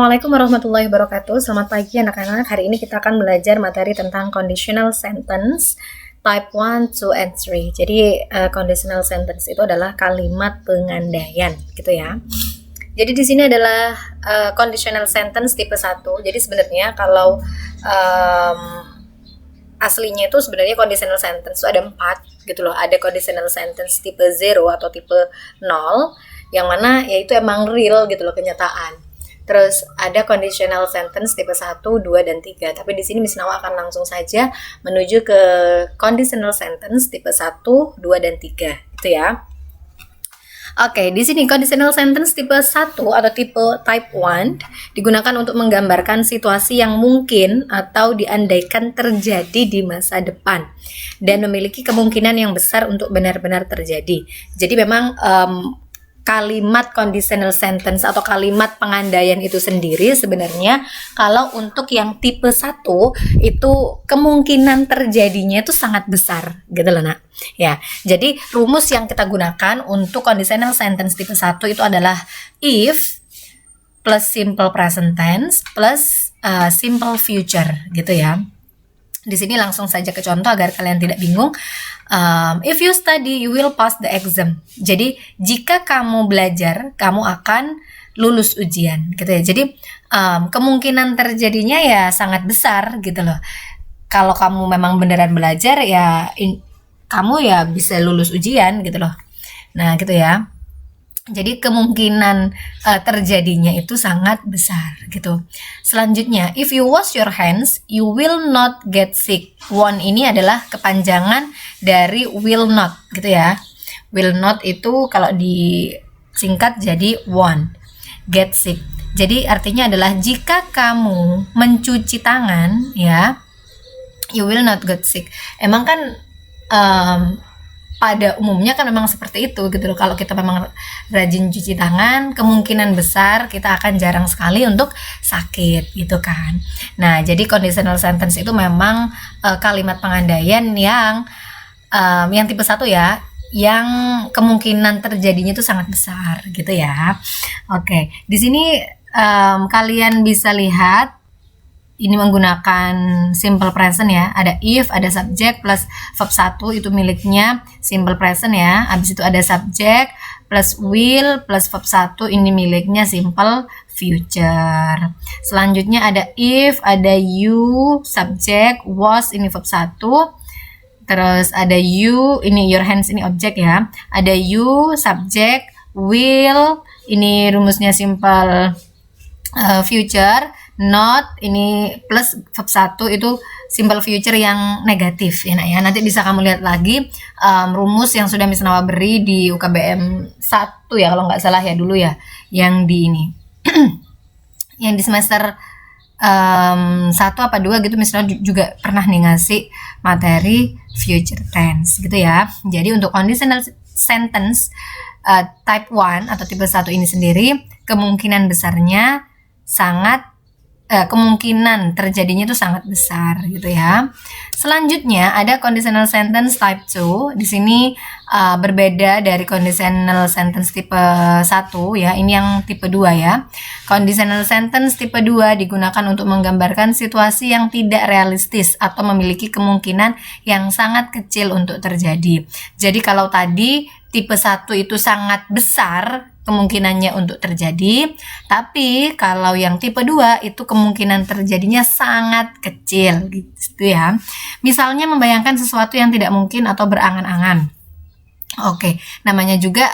Assalamualaikum warahmatullahi wabarakatuh. Selamat pagi anak-anak. Hari ini kita akan belajar materi tentang conditional sentence type 1, 2, and 3. Jadi conditional sentence itu adalah kalimat pengandaian gitu ya. Jadi di sini adalah conditional sentence tipe 1. Jadi sebenarnya kalau aslinya itu sebenarnya conditional sentence itu ada 4 gitu loh. Ada conditional sentence tipe 0 atau tipe 0 yang mana yaitu emang real gitu loh, kenyataan. Terus ada conditional sentence tipe 1, 2, dan 3. Tapi di sini Miss Nawa akan langsung saja menuju ke conditional sentence tipe 1, 2, dan 3 gitu ya. Oke, di sini conditional sentence tipe 1 atau tipe type 1 digunakan untuk menggambarkan situasi yang mungkin atau diandaikan terjadi di masa depan dan memiliki kemungkinan yang besar untuk benar-benar terjadi. Jadi memang kalimat conditional sentence atau kalimat pengandaian itu sendiri sebenarnya kalau untuk yang tipe 1 itu kemungkinan terjadinya itu sangat besar gitu loh nak. Ya, jadi rumus yang kita gunakan untuk conditional sentence tipe 1 itu adalah if plus simple present tense plus simple future gitu ya. Di sini langsung saja ke contoh agar kalian tidak bingung. If you study, you will pass the exam. Jadi jika kamu belajar, kamu akan lulus ujian, gitu ya. Jadi kemungkinan terjadinya ya sangat besar, gitu loh. Kalau kamu memang beneran belajar, ya kamu ya bisa lulus ujian, gitu loh. Nah, gitu ya. Jadi kemungkinan terjadinya itu sangat besar gitu. Selanjutnya, if you wash your hands, you will not get sick. Won't ini adalah kepanjangan dari will not gitu ya. Will not itu kalau disingkat jadi won't. Get sick. Jadi artinya adalah jika kamu mencuci tangan ya, you will not get sick. Emang kan pada umumnya kan memang seperti itu gitu loh. Kalau kita memang rajin cuci tangan, kemungkinan besar kita akan jarang sekali untuk sakit gitu kan. Nah, jadi conditional sentence itu memang kalimat pengandaian yang tipe 1 ya, yang kemungkinan terjadinya itu sangat besar gitu ya. Oke, di sini kalian bisa lihat ini menggunakan simple present ya. Ada if, ada subject plus verb 1 itu miliknya simple present ya. Habis itu ada subject plus will plus verb 1 ini miliknya simple future. Selanjutnya ada if, ada you, subject, was ini verb 1. Terus ada you, ini your hands ini objek ya. Ada you, subject, will, ini rumusnya simple future. Not ini plus verb 1 itu simple future yang negatif ya nak ya. Nanti bisa kamu lihat lagi rumus yang sudah Miss Nawa beri di UKBM 1 ya kalau nggak salah ya dulu ya, yang di ini yang di semester 1 apa 2 gitu Miss Nawa juga pernah nih ngasih materi future tense gitu ya. Jadi untuk conditional sentence type 1 atau tipe 1 ini sendiri kemungkinan besarnya kemungkinan terjadinya itu sangat besar gitu ya. Selanjutnya ada conditional sentence type 2. Di sini berbeda dari conditional sentence tipe 1 ya. Ini yang tipe 2 ya. Conditional sentence tipe 2 digunakan untuk menggambarkan situasi yang tidak realistis atau memiliki kemungkinan yang sangat kecil untuk terjadi. Jadi kalau tadi tipe 1 itu sangat besar kemungkinannya untuk terjadi, tapi kalau yang tipe 2 itu kemungkinan terjadinya sangat kecil gitu ya. Misalnya membayangkan sesuatu yang tidak mungkin atau berangan-angan. Oke, namanya juga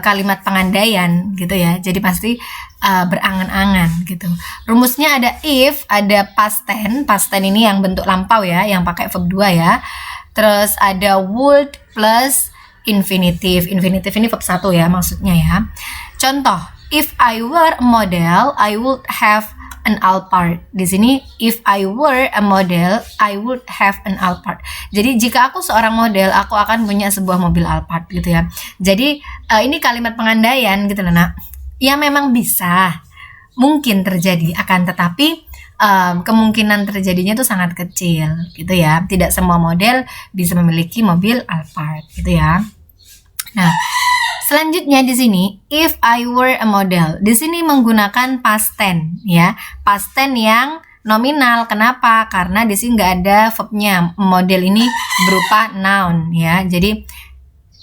kalimat pengandaian gitu ya. Jadi pasti berangan-angan gitu. Rumusnya ada if, ada past tense. Past tense ini yang bentuk lampau ya, yang pakai verb 2 ya. Terus ada would plus infinitive. Infinitive ini verb 1 ya maksudnya ya. Contoh, if I were a model, I would have an Alphard. Di sini if I were a model, I would have an Alphard. Jadi jika aku seorang model, aku akan punya sebuah mobil Alphard gitu ya. Jadi ini kalimat pengandaian gitu loh nak. Ya memang bisa, mungkin terjadi, akan tetapi kemungkinan terjadinya itu sangat kecil gitu ya. Tidak semua model bisa memiliki mobil Alphard gitu ya. Nah, Selanjutnya di sini, if I were a model. Di sini menggunakan past tense ya. Past tense yang nominal. Kenapa? Karena di sini nggak ada verbnya. Model ini berupa noun ya. Jadi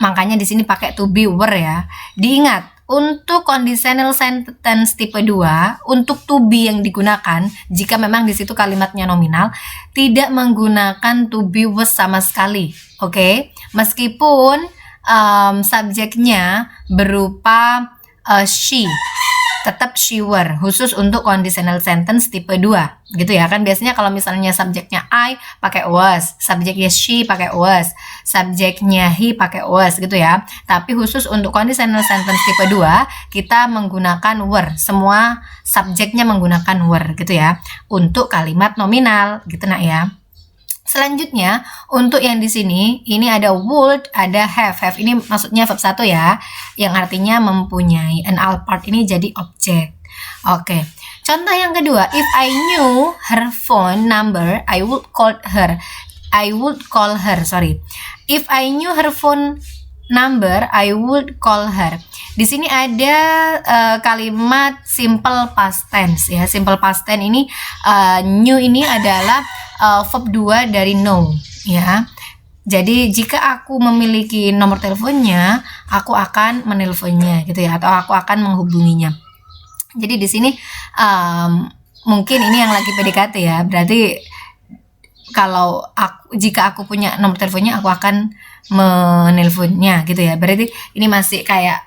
makanya di sini pakai to be were ya. Diingat, untuk conditional sentence tipe 2, untuk to be yang digunakan, jika memang di situ kalimatnya nominal, tidak menggunakan to be was sama sekali. Oke? Meskipun subjeknya berupa she, tetap she were, khusus untuk conditional sentence tipe 2 gitu ya. Kan biasanya kalau misalnya subjeknya I pakai was, subjeknya she pakai was, subjeknya he pakai was gitu ya. Tapi khusus untuk conditional sentence tipe 2 kita menggunakan were, semua subjeknya menggunakan were gitu ya untuk kalimat nominal gitu nak ya. Selanjutnya, untuk yang di sini, ini ada would, ada have. Have ini maksudnya verb 1 ya, yang artinya mempunyai. And all part ini jadi objek. Oke. Contoh yang kedua, if I knew her phone number, I would call her. If I knew her phone number, I would call her. Di sini ada kalimat simple past tense ya. Simple past tense ini knew ini adalah verb 2 dari know ya. Jadi jika aku memiliki nomor teleponnya, aku akan menelponnya gitu ya, atau aku akan menghubunginya. Jadi di sini mungkin ini yang lagi PDKT ya. Berarti kalau jika aku punya nomor teleponnya, aku akan menelponnya gitu ya. Berarti ini masih kayak,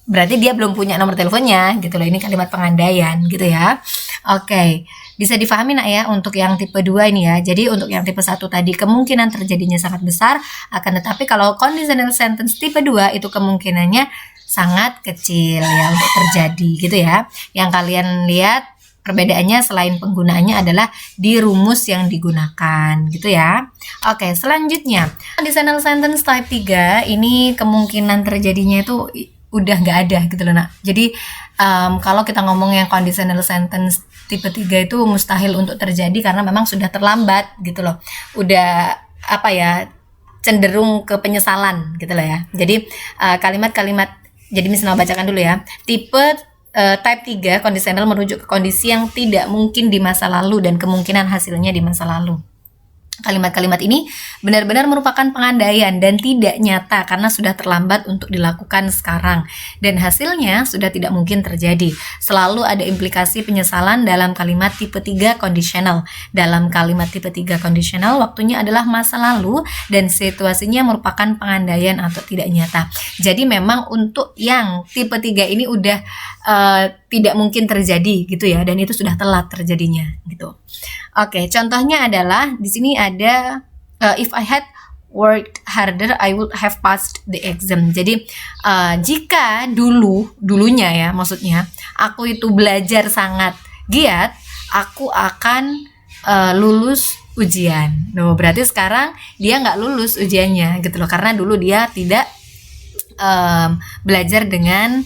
berarti dia belum punya nomor teleponnya gitu loh. Ini kalimat pengandaian gitu ya. Oke, bisa difahami nak ya untuk yang tipe 2 ini ya. Jadi untuk yang tipe 1 tadi kemungkinan terjadinya sangat besar, akan tetapi kalau conditional sentence tipe 2 itu kemungkinannya sangat kecil ya untuk terjadi gitu ya. Yang kalian lihat perbedaannya selain penggunaannya adalah di rumus yang digunakan gitu ya. Oke, selanjutnya conditional sentence type 3 ini kemungkinan terjadinya itu udah nggak ada gitu loh nak. Jadi kalau kita ngomong yang conditional sentence tipe 3 itu mustahil untuk terjadi karena memang sudah terlambat gitu loh. Udah apa ya, cenderung ke penyesalan gitu loh ya. Jadi kalimat-kalimat, jadi misalnya bacakan dulu ya. Tipe type 3 conditional merujuk ke kondisi yang tidak mungkin di masa lalu dan kemungkinan hasilnya di masa lalu. Kalimat-kalimat ini benar-benar merupakan pengandaian dan tidak nyata karena sudah terlambat untuk dilakukan sekarang dan hasilnya sudah tidak mungkin terjadi. Selalu ada implikasi penyesalan dalam kalimat tipe 3 conditional. Dalam kalimat tipe 3 conditional, waktunya adalah masa lalu dan situasinya merupakan pengandaian atau tidak nyata. Jadi memang untuk yang tipe 3 ini udah tidak mungkin terjadi gitu ya, dan itu sudah telat terjadinya gitu. Oke, contohnya adalah di sini ada if I had worked harder I would have passed the exam. Jadi jika dulunya ya, maksudnya aku itu belajar sangat giat, aku akan lulus ujian. Nah, berarti sekarang dia nggak lulus ujiannya gitu loh, karena dulu dia tidak belajar dengan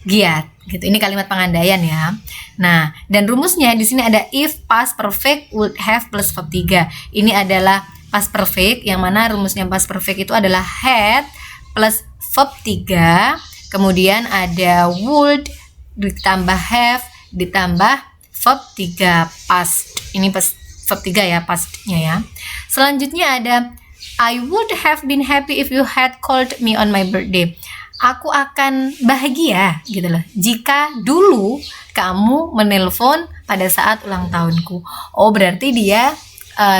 giat gitu. Ini kalimat pengandaian ya. Nah, dan rumusnya di sini ada if past perfect would have plus verb 3. Ini adalah past perfect yang mana rumusnya past perfect itu adalah had plus verb 3, kemudian ada would ditambah have ditambah verb 3 past. Ini pas verb 3 ya, pastnya ya. Selanjutnya ada I would have been happy if you had called me on my birthday. Aku akan bahagia gitu loh jika dulu kamu menelpon pada saat ulang tahunku. Oh, berarti dia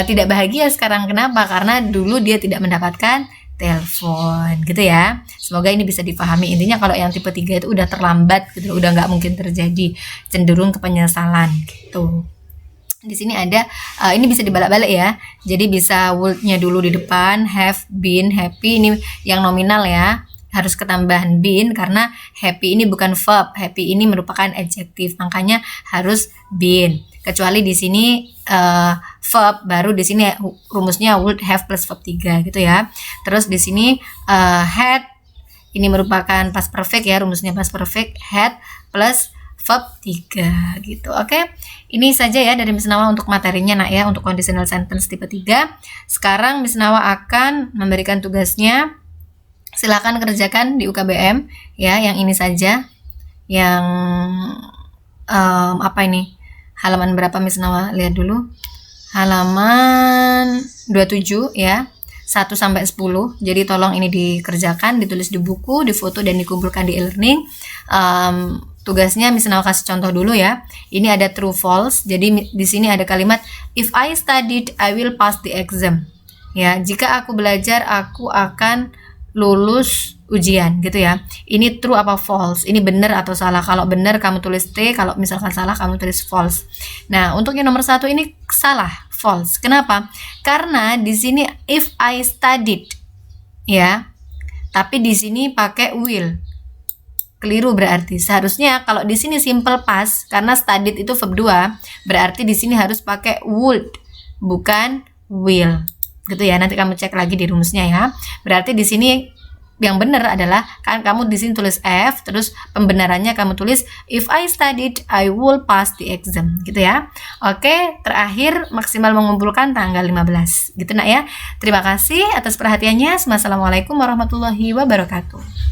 tidak bahagia sekarang. Kenapa? Karena dulu dia tidak mendapatkan telepon gitu ya. Semoga ini bisa dipahami. Intinya kalau yang tipe 3 itu udah terlambat gitu loh, udah nggak mungkin terjadi, cenderung ke penyesalan gitu. Di sini ada ini bisa dibalak-balik ya. Jadi bisa would-nya dulu di depan, have been happy, ini yang nominal ya. Harus ketambahan been karena happy ini bukan verb, happy ini merupakan adjektif, makanya harus been. Kecuali di sini verb, baru di sini rumusnya would have plus verb 3 gitu ya. Terus di sini had ini merupakan past perfect ya, rumusnya past perfect, had plus verb 3 gitu. Oke. Ini saja ya dari Miss Nawa untuk materinya nak ya, untuk conditional sentence tipe 3. Sekarang Miss Nawa akan memberikan tugasnya Silakan kerjakan di UKBM ya, yang ini saja. Yang apa ini? Halaman berapa Miss Nawa? Lihat dulu. Halaman 27 ya. 1 sampai 10. Jadi tolong ini dikerjakan, ditulis di buku, difoto dan dikumpulkan di e-learning. Tugasnya Miss Nawa kasih contoh dulu ya. Ini ada true false. Jadi di sini ada kalimat if I studied I will pass the exam. Ya, jika aku belajar aku akan lulus ujian gitu ya. Ini true apa false? Ini benar atau salah? Kalau benar kamu tulis T, kalau misalkan salah kamu tulis false. Nah, untuk yang nomor 1 ini salah, false. Kenapa? Karena di sini if I studied ya. Tapi di sini pakai will. Keliru berarti. Seharusnya kalau di sini simple past karena studied itu verb 2, berarti di sini harus pakai would, bukan will. Gitu ya. Nanti kamu cek lagi di rumusnya ya. Berarti di sini yang benar adalah kan kamu di sini tulis F, terus pembenarannya kamu tulis if I studied I will pass the exam gitu ya. Oke, terakhir maksimal mengumpulkan tanggal 15 gitu nak ya. Terima kasih atas perhatiannya. Wassalamualaikum warahmatullahi wabarakatuh.